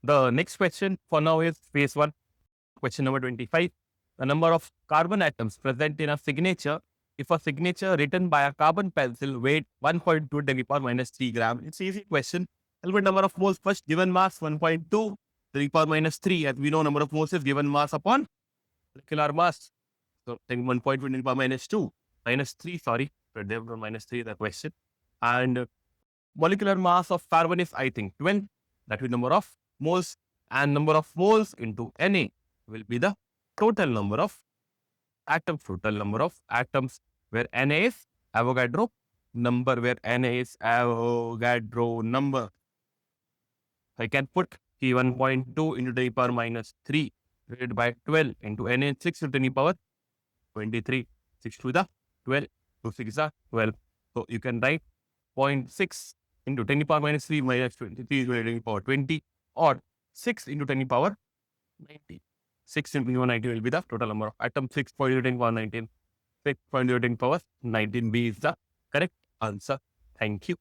The next question for now is phase 1, question number 25. The number of carbon atoms present in a signature. If a signature written by a carbon pencil weighed 1.2 10 to the power minus 3 gram, it's easy question. Element number of moles first, given mass 1.2 to the power minus 3. As we know, number of moles is given mass upon molecular mass. So take 1.2 to the power minus 2, minus 3, sorry, but they have minus 3 the question. And molecular mass of carbon is, I think, 12. That is number of moles, and number of moles into Na will be the total number of atoms, where Na is Avogadro number, I can put T1.2 into the power minus 3 divided by 12 into Na 6 to the power 23. 6 to the 12. 2 6 are 12. So you can write 0.6 into 10 to the power minus 3 minus 23 to the power 20, or 6 into 10 to the power 90. 6 into 90 will be the total number of atoms. 6.0 to the power 19. 6.0 to the power 19b is the correct answer. Thank you.